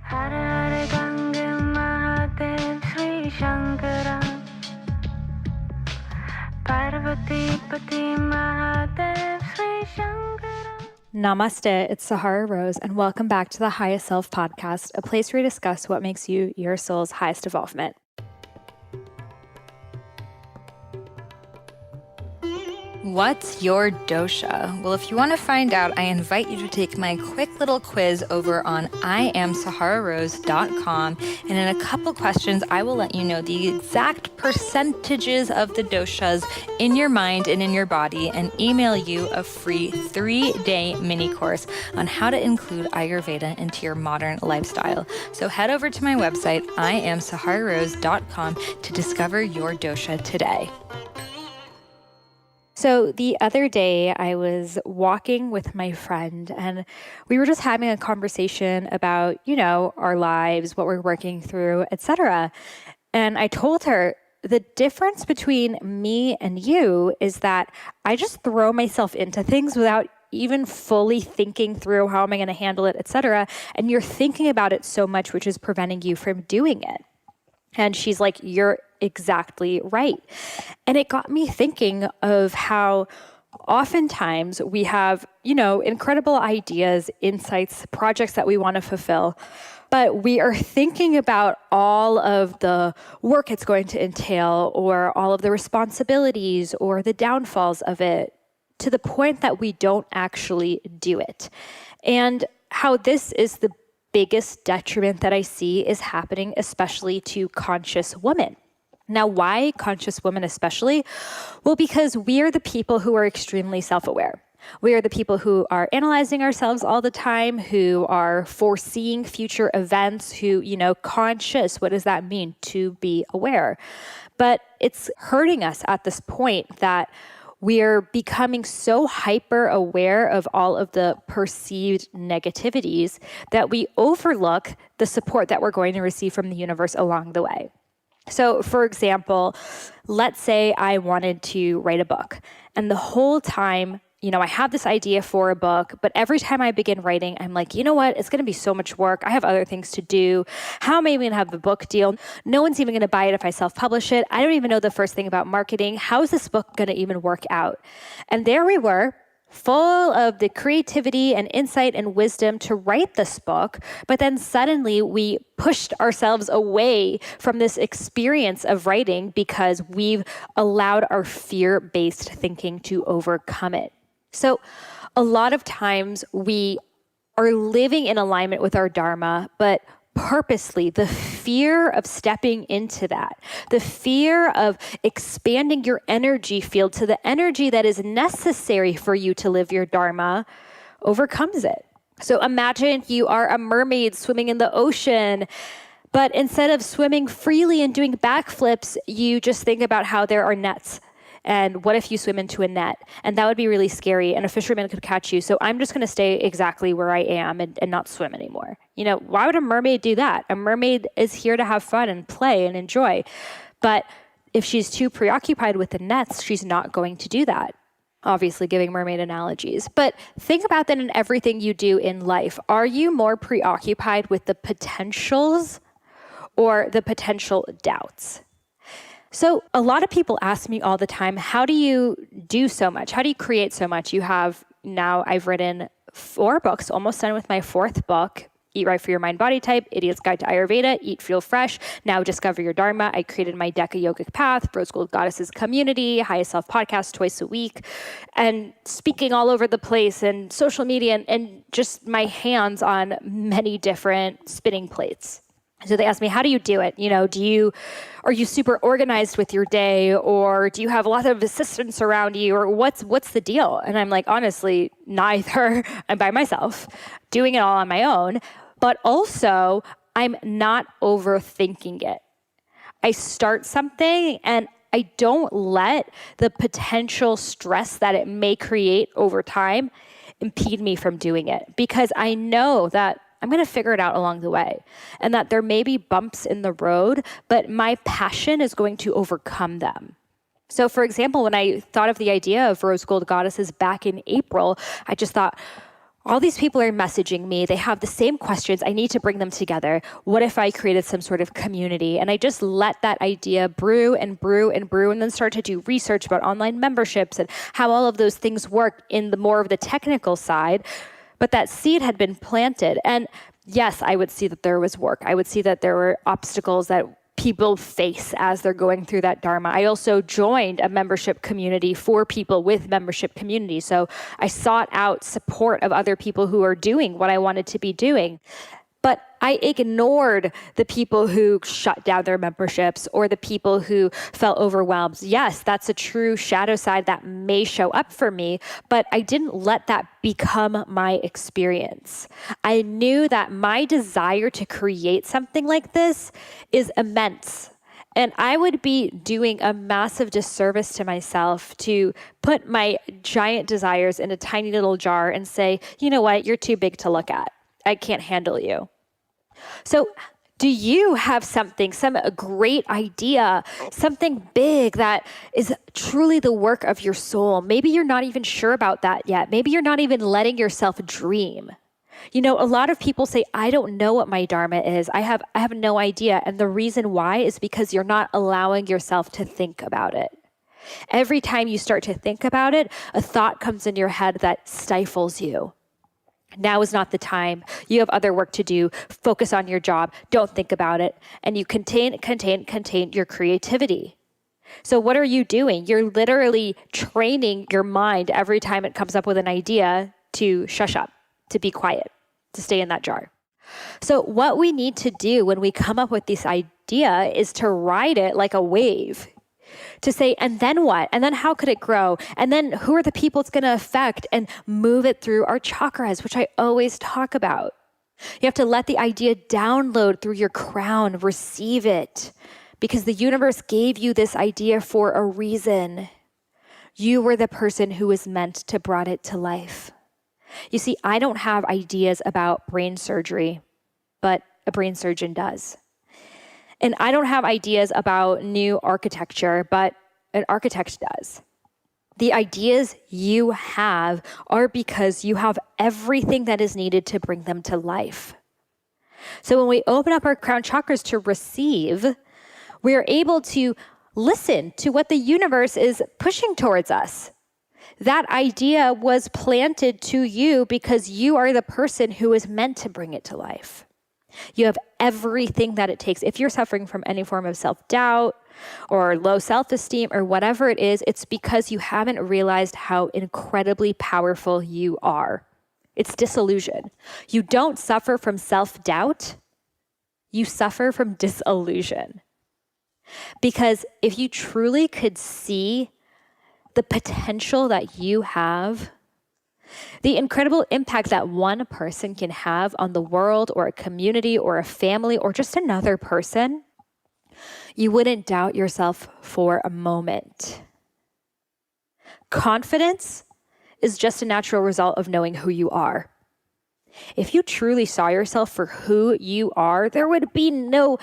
Hare Ganga Mahadev Sri Shankara Parvati Pati Mahadev Sri Shankara. Namaste, it's Sahara Rose, and welcome back to the Highest Self Podcast, a place where we discuss what makes you your soul's highest evolvement. What's your dosha? Well, if you want to find out, I invite you to take my quick little quiz over on IamSaharaRose.com. And in a couple questions, I will let you know the exact percentages of the doshas in your mind and in your body and email you a free 3-day mini course on how to include Ayurveda into your modern lifestyle. So head over to my website, IamSaharaRose.com, to discover your dosha today. So the other day I was walking with my friend and we were just having a conversation about, our lives, what we're working through, etc. And I told her the difference between me and you is that I just throw myself into things without even fully thinking through how am I going to handle it, etc. And you're thinking about it so much, which is preventing you from doing it. And she's like, you're exactly right. And it got me thinking of how oftentimes we have, incredible ideas, insights, projects that we want to fulfill, but we are thinking about all of the work it's going to entail or all of the responsibilities or the downfalls of it to the point that we don't actually do it. And how this is the biggest detriment that I see is happening, especially to conscious women. Now, why conscious women especially? Well, because we are the people who are extremely self-aware. We are the people who are analyzing ourselves all the time, who are foreseeing future events, who, conscious. What does that mean? To be aware. But it's hurting us at this point that we are becoming so hyper aware of all of the perceived negativities that we overlook the support that we're going to receive from the universe along the way. So, for example, let's say I wanted to write a book, and the whole time, I have this idea for a book, but every time I begin writing, I'm like, you know what? It's going to be so much work. I have other things to do. How am I going to have a book deal? No one's even going to buy it if I self-publish it. I don't even know the first thing about marketing. How is this book going to even work out? And there we were, full of the creativity and insight and wisdom to write this book, but then suddenly we pushed ourselves away from this experience of writing because we've allowed our fear-based thinking to overcome it. So a lot of times we are living in alignment with our Dharma, but purposely the fear of stepping into that, the fear of expanding your energy field to the energy that is necessary for you to live your Dharma overcomes it. So imagine you are a mermaid swimming in the ocean, but instead of swimming freely and doing backflips, you just think about how there are nets. And what if you swim into a net? And that would be really scary, and a fisherman could catch you. So I'm just going to stay exactly where I am and not swim anymore. Why would a mermaid do that? A mermaid is here to have fun and play and enjoy. But if she's too preoccupied with the nets, she's not going to do that. Obviously giving mermaid analogies. But think about that in everything you do in life. Are you more preoccupied with the potentials or the potential doubts? So a lot of people ask me all the time, how do you do so much? How do you create so much? I've written 4 books, almost done with my 4th book, Eat Right for Your Mind Body Type, Idiot's Guide to Ayurveda, Eat Feel Fresh, now Discover Your Dharma. I created my Deca Yogic Path, Rose Gold Goddesses Community, Highest Self Podcast twice a week, and speaking all over the place and social media and just my hands on many different spinning plates. So they asked me, how do you do it? Are you super organized with your day, or do you have a lot of assistants around you, or what's the deal? And I'm like, honestly, neither. I'm by myself, doing it all on my own, but also I'm not overthinking it. I start something and I don't let the potential stress that it may create over time impede me from doing it, because I know that I'm going to figure it out along the way, and that there may be bumps in the road, but my passion is going to overcome them. So for example, when I thought of the idea of Rose Gold Goddesses back in April, I just thought, all these people are messaging me. They have the same questions. I need to bring them together. What if I created some sort of community? And I just let that idea brew and brew and brew, and then start to do research about online memberships and how all of those things work in the more of the technical side. But that seed had been planted. And yes, I would see that there was work. I would see that there were obstacles that people face as they're going through that Dharma. I also joined a membership community for people with membership community. So I sought out support of other people who are doing what I wanted to be doing. But I ignored the people who shut down their memberships or the people who felt overwhelmed. Yes, that's a true shadow side that may show up for me, but I didn't let that become my experience. I knew that my desire to create something like this is immense. And I would be doing a massive disservice to myself to put my giant desires in a tiny little jar and say, you know what, you're too big to look at. I can't handle you. So do you have something, some great idea, something big that is truly the work of your soul? Maybe you're not even sure about that yet. Maybe you're not even letting yourself dream. You know, a lot of people say, I don't know what my Dharma is. I have no idea. And the reason why is because you're not allowing yourself to think about it. Every time you start to think about it, a thought comes in your head that stifles you. Now is not the time. You have other work to do. Focus on your job. Don't think about it. And you contain your creativity. So what are you doing? You're literally training your mind every time it comes up with an idea to shush up, to be quiet, to stay in that jar. So what we need to do when we come up with this idea is to ride it like a wave. To say, and then what? And then how could it grow? And then who are the people it's going to affect? And move it through our chakras, which I always talk about. You have to let the idea download through your crown, receive it, because the universe gave you this idea for a reason. You were the person who was meant to brought it to life. You see, I don't have ideas about brain surgery, but a brain surgeon does. And I don't have ideas about new architecture, but an architect does. The ideas you have are because you have everything that is needed to bring them to life. So when we open up our crown chakras to receive, we are able to listen to what the universe is pushing towards us. That idea was planted to you because you are the person who is meant to bring it to life. You have everything that it takes. If you're suffering from any form of self-doubt or low self-esteem or whatever it is, it's because you haven't realized how incredibly powerful you are. It's disillusion. You don't suffer from self-doubt. You suffer from disillusion. Because if you truly could see the potential that you have, the incredible impact that one person can have on the world or a community or a family or just another person, you wouldn't doubt yourself for a moment. Confidence is just a natural result of knowing who you are. If you truly saw yourself for who you are, there would be no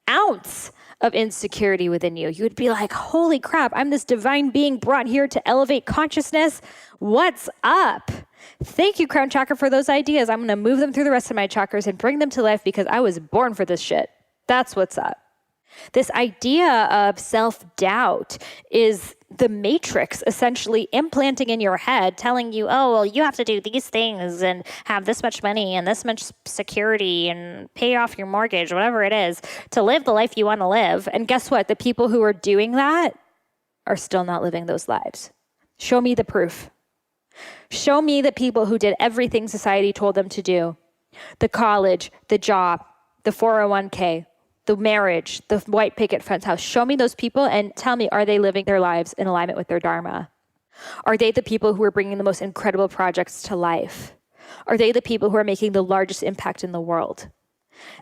ounce of insecurity within you. You would be like, holy crap, I'm this divine being brought here to elevate consciousness. What's up? Thank you, crown chakra, for those ideas. I'm going to move them through the rest of my chakras and bring them to life because I was born for this shit. That's what's up. This idea of self-doubt is the matrix essentially implanting in your head, telling you, oh, well, you have to do these things and have this much money and this much security and pay off your mortgage, whatever it is, to live the life you want to live. And guess what? The people who are doing that are still not living those lives. Show me the proof. Show me the people who did everything society told them to do. The college, the job, the 401k, the marriage, the white picket fence house. Show me those people and tell me, are they living their lives in alignment with their Dharma? Are they the people who are bringing the most incredible projects to life? Are they the people who are making the largest impact in the world?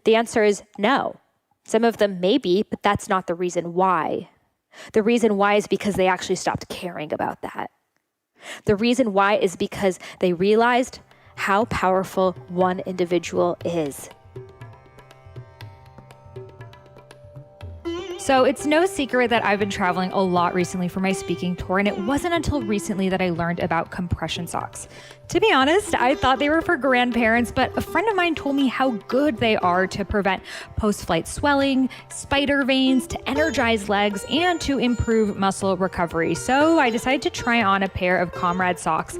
The answer is no. Some of them may be, but that's not the reason why. The reason why is because they actually stopped caring about that. The reason why is because they realized how powerful one individual is. So it's no secret that I've been traveling a lot recently for my speaking tour, and it wasn't until recently that I learned about compression socks. To be honest, I thought they were for grandparents, but a friend of mine told me how good they are to prevent post-flight swelling, spider veins, to energize legs, and to improve muscle recovery. So I decided to try on a pair of Comrade socks.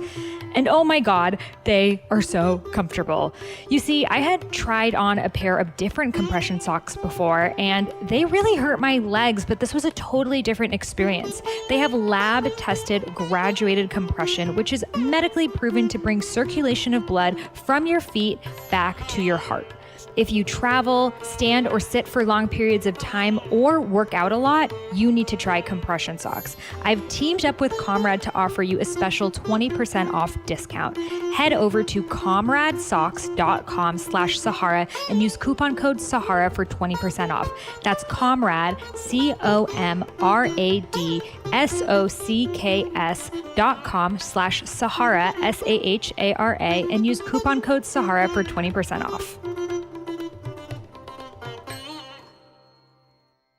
And oh my God, they are so comfortable. You see, I had tried on a pair of different compression socks before, and they really hurt my legs, but this was a totally different experience. They have lab-tested graduated compression, which is medically proven to bring circulation of blood from your feet back to your heart. If you travel, stand, or sit for long periods of time, or work out a lot, you need to try compression socks. I've teamed up with Comrade to offer you a special 20% off discount. Head over to comradesocks.com/Sahara and use coupon code Sahara for 20% off. That's Comrade, COMRADSOCKS.com/Sahara, SAHARA, and use coupon code Sahara for 20% off.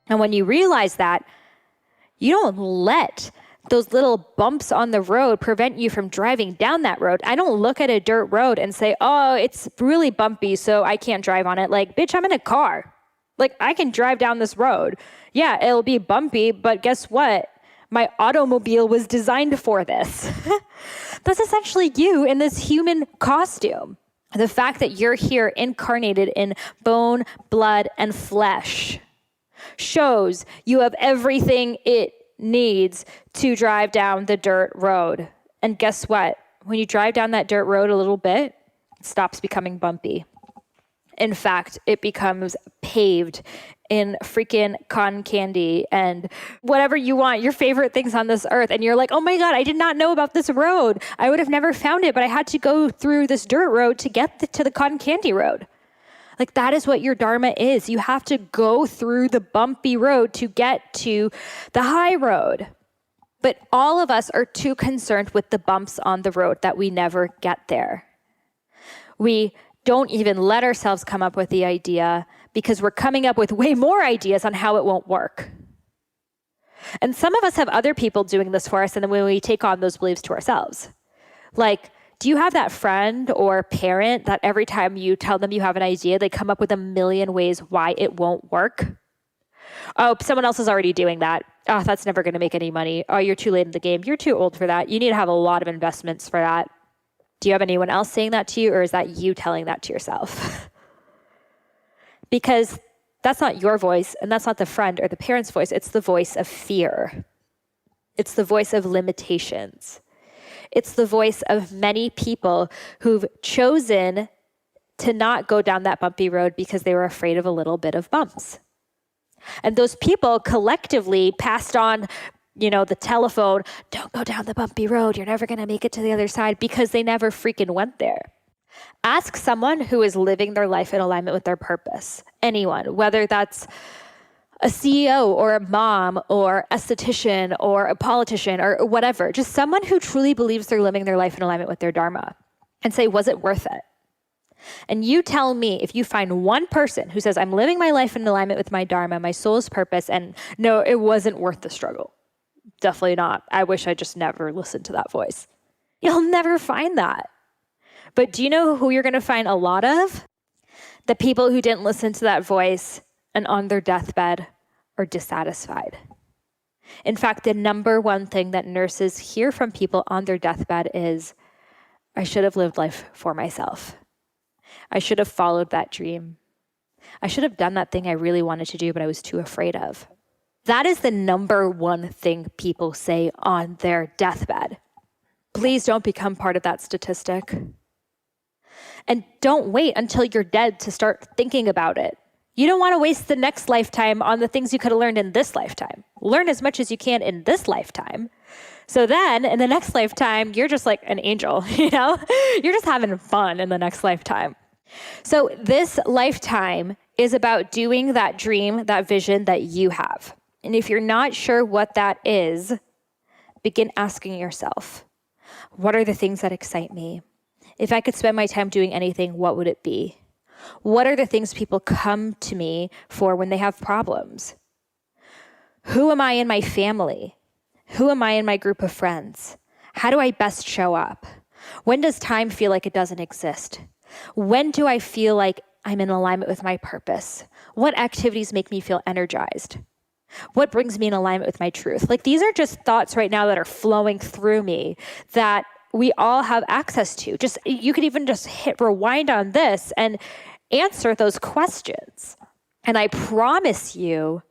And when you realize that, you don't let those little bumps on the road prevent you from driving down that road. I don't look at a dirt road and say, oh, it's really bumpy, so I can't drive on it. Like, bitch, I'm in a car. Like, I can drive down this road. Yeah, it'll be bumpy, but guess what? My automobile was designed for this. That's essentially you in this human costume. The fact that you're here incarnated in bone, blood, and flesh shows you have everything it needs to drive down the dirt road. And guess what? When you drive down that dirt road a little bit, it stops becoming bumpy. In fact, it becomes paved in freaking cotton candy and whatever you want, your favorite things on this earth. And you're like, oh my God, I did not know about this road. I would have never found it, but I had to go through this dirt road to get to the cotton candy road. Like, that is what your dharma is. You have to go through the bumpy road to get to the high road. But all of us are too concerned with the bumps on the road that we never get there. We don't even let ourselves come up with the idea because we're coming up with way more ideas on how it won't work. And some of us have other people doing this for us, and then when we take on those beliefs to ourselves. Like, do you have that friend or parent that every time you tell them you have an idea, they come up with a million ways why it won't work? Oh, someone else is already doing that. Oh, that's never going to make any money. Oh, you're too late in the game. You're too old for that. You need to have a lot of investments for that. Do you have anyone else saying that to you, or is that you telling that to yourself? Because that's not your voice, and that's not the friend or the parent's voice. It's the voice of fear. It's the voice of limitations. It's the voice of many people who've chosen to not go down that bumpy road because they were afraid of a little bit of bumps. And those people collectively passed on, the telephone, don't go down the bumpy road. You're never going to make it to the other side, because they never freaking went there. Ask someone who is living their life in alignment with their purpose. Anyone, whether that's a CEO or a mom or esthetician or a politician or whatever, just someone who truly believes they're living their life in alignment with their dharma, and say, was it worth it? And you tell me if you find one person who says, I'm living my life in alignment with my dharma, my soul's purpose, and no, it wasn't worth the struggle. Definitely not. I wish I just never listened to that voice. You'll never find that. But do you know who you're going to find a lot of? The people who didn't listen to that voice and on their deathbed are dissatisfied. In fact, the number one thing that nurses hear from people on their deathbed is, I should have lived life for myself. I should have followed that dream. I should have done that thing I really wanted to do, but I was too afraid of. That is the number one thing people say on their deathbed. Please don't become part of that statistic. And don't wait until you're dead to start thinking about it. You don't want to waste the next lifetime on the things you could have learned in this lifetime. Learn as much as you can in this lifetime. So then in the next lifetime, you're just like an angel, You're just having fun in the next lifetime. So this lifetime is about doing that dream, that vision that you have. And if you're not sure what that is, begin asking yourself, what are the things that excite me? If I could spend my time doing anything, what would it be? What are the things people come to me for when they have problems? Who am I in my family? Who am I in my group of friends? How do I best show up? When does time feel like it doesn't exist? When do I feel like I'm in alignment with my purpose? What activities make me feel energized? What brings me in alignment with my truth? Like, these are just thoughts right now that are flowing through me that we all have access to. You could even just hit rewind on this and answer those questions. And I promise you,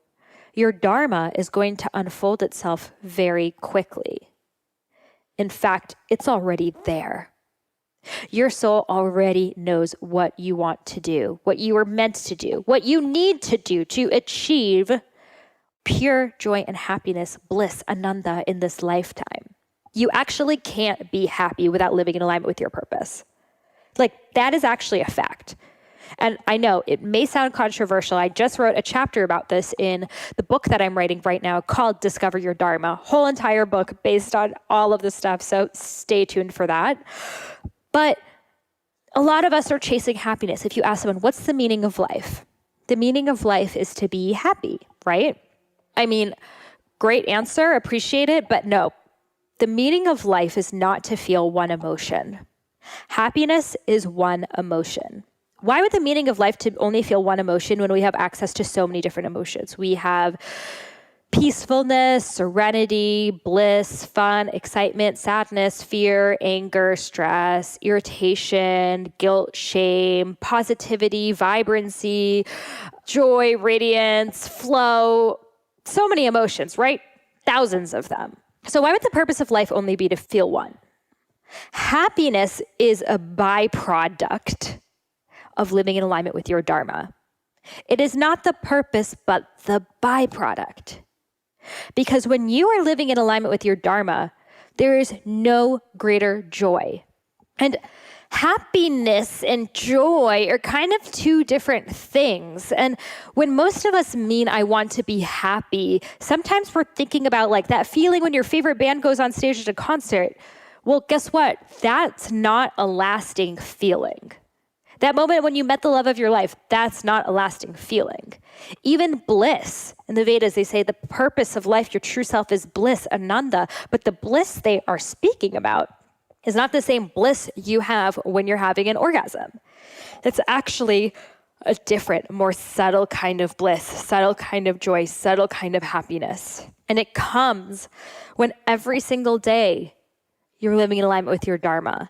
your Dharma is going to unfold itself very quickly. In fact, it's already there. Your soul already knows what you want to do, what you were meant to do, what you need to do to achieve pure joy and happiness, bliss, ananda in this lifetime. You actually can't be happy without living in alignment with your purpose. Like, that is actually a fact. And I know it may sound controversial. I just wrote a chapter about this in the book that I'm writing right now called Discover Your Dharma, whole entire book based on all of this stuff. So stay tuned for that. But a lot of us are chasing happiness. If you ask someone, what's the meaning of life? The meaning of life is to be happy, right? I mean, great answer, appreciate it, but no. The meaning of life is not to feel one emotion. Happiness is one emotion. Why would the meaning of life to only feel one emotion when we have access to so many different emotions? We have peacefulness, serenity, bliss, fun, excitement, sadness, fear, anger, stress, irritation, guilt, shame, positivity, vibrancy, joy, radiance, flow, so many emotions, right? Thousands of them. So why would the purpose of life only be to feel one? Happiness is a byproduct of living in alignment with your Dharma. It is not the purpose, but the byproduct. Because when you are living in alignment with your Dharma, there is no greater joy. And happiness and joy are kind of two different things. And when most of us mean I want to be happy, sometimes we're thinking about like that feeling when your favorite band goes on stage at a concert. Well, guess what? That's not a lasting feeling. That moment when you met the love of your life, that's not a lasting feeling. Even bliss, in the Vedas, they say the purpose of life, your true self, is bliss, ananda. But the bliss they are speaking about is not the same bliss you have when you're having an orgasm. It's actually a different, more subtle kind of bliss, subtle kind of joy, subtle kind of happiness. And it comes when every single day you're living in alignment with your Dharma.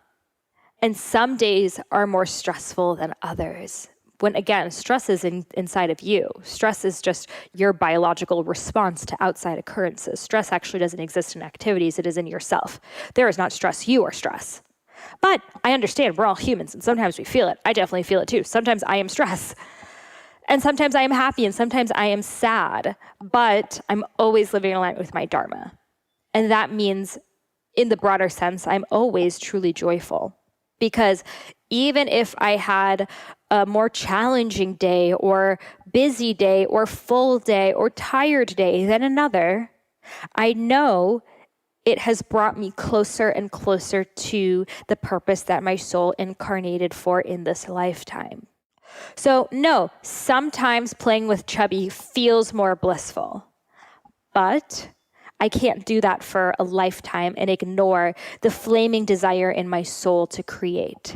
And some days are more stressful than others. When, again, stress is inside of you. Stress is just your biological response to outside occurrences. Stress actually doesn't exist in activities. It is in yourself. There is not stress. You are stress. But I understand we're all humans, and sometimes we feel it. I definitely feel it too. Sometimes I am stressed. And sometimes I am happy, and sometimes I am sad. But I'm always living in alignment with my Dharma. And that means, in the broader sense, I'm always truly joyful. Because even if I had a more challenging day or busy day or full day or tired day than another, I know it has brought me closer and closer to the purpose that my soul incarnated for in this lifetime. So no, sometimes playing with chubby feels more blissful, but I can't do that for a lifetime and ignore the flaming desire in my soul to create.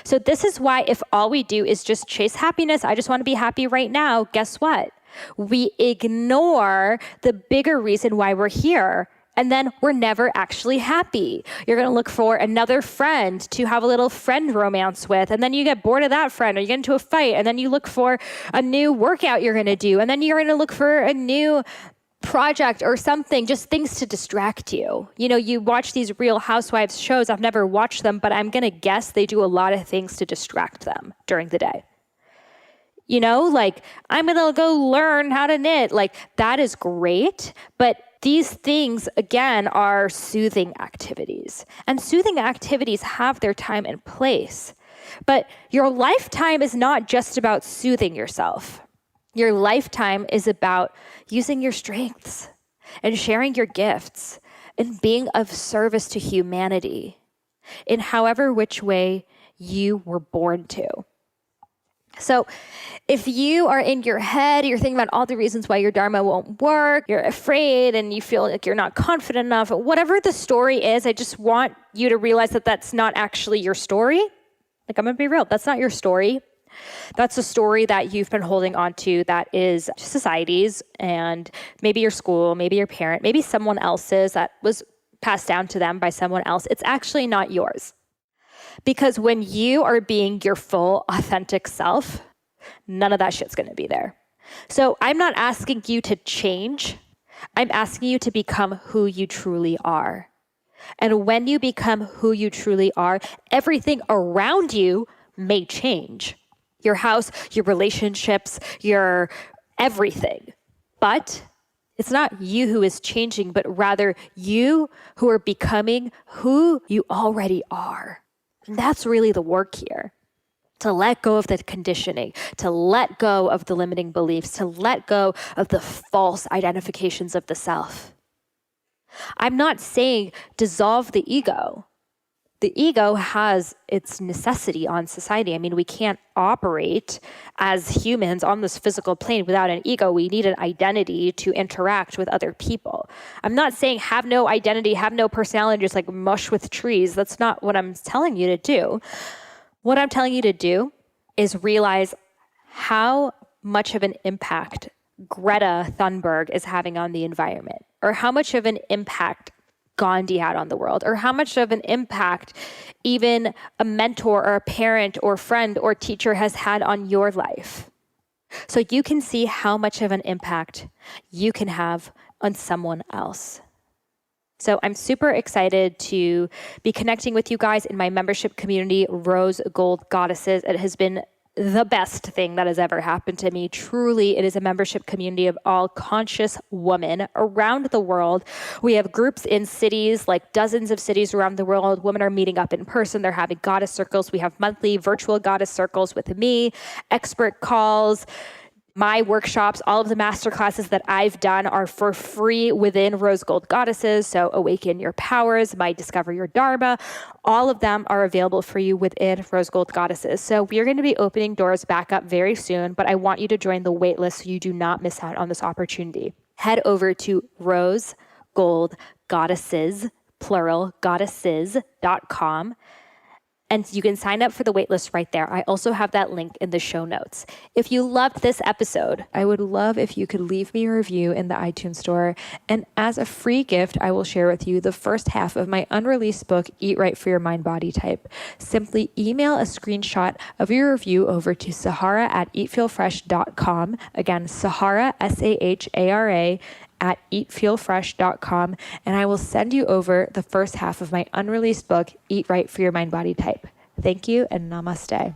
So this is why if all we do is just chase happiness, I just want to be happy right now, guess what? We ignore the bigger reason why we're here. And then we're never actually happy. You're going to look for another friend to have a little friend romance with. And then you get bored of that friend, or you get into a fight. And then you look for a new workout you're going to do. And then you're going to look for a new project or something, just things to distract you. You know, you watch these Real Housewives shows. I've never watched them, but I'm going to guess they do a lot of things to distract them during the day. You know, like, I'm going to go learn how to knit. Like, that is great. But these things, again, are soothing activities. And soothing activities have their time and place. But your lifetime is not just about soothing yourself. Your lifetime is about using your strengths and sharing your gifts and being of service to humanity in however which way you were born to. So if you are in your head, you're thinking about all the reasons why your Dharma won't work, you're afraid and you feel like you're not confident enough, whatever the story is, I just want you to realize that that's not actually your story. Like, I'm going to be real. That's not your story. That's a story that you've been holding on to that is society's and maybe your school, maybe your parent, maybe someone else's that was passed down to them by someone else. It's actually not yours. Because when you are being your full, authentic self, none of that shit's going to be there. So I'm not asking you to change. I'm asking you to become who you truly are. And when you become who you truly are, everything around you may change. Your house, your relationships, your everything. But it's not you who is changing, but rather you who are becoming who you already are. And that's really the work here. To let go of the conditioning, to let go of the limiting beliefs, to let go of the false identifications of the self. I'm not saying dissolve the ego. The ego has its necessity on society. I mean, we can't operate as humans on this physical plane without an ego. We need an identity to interact with other people. I'm not saying have no identity, have no personality, just like mush with trees. That's not what I'm telling you to do. What I'm telling you to do is realize how much of an impact Greta Thunberg is having on the environment, or how much of an impact Gandhi had on the world, or how much of an impact even a mentor or a parent or friend or teacher has had on your life. So you can see how much of an impact you can have on someone else. So I'm super excited to be connecting with you guys in my membership community, Rose Gold Goddesses. It has been the best thing that has ever happened to me. Truly, it is a membership community of all conscious women around the world. We have groups in cities, like dozens of cities around the world. Women are meeting up in person. They're having goddess circles. We have monthly virtual goddess circles with me, expert calls, my workshops. All of the masterclasses that I've done are for free within Rose Gold Goddesses. So Awaken Your Powers, my Discover Your Dharma, all of them are available for you within Rose Gold Goddesses. So we are going to be opening doors back up very soon, but I want you to join the waitlist so you do not miss out on this opportunity. Head over to Rose Gold Goddesses, plural, goddesses.com. And you can sign up for the waitlist right there. I also have that link in the show notes. If you loved this episode, I would love if you could leave me a review in the iTunes store. And as a free gift, I will share with you the first half of my unreleased book, Eat Right for Your Mind Body Type. Simply email a screenshot of your review over to Sahara at eatfeelfresh.com. Again, Sahara, Sahara, at eatfeelfresh.com, and I will send you over the first half of my unreleased book, Eat Right for Your Mind Body Type. Thank you and namaste.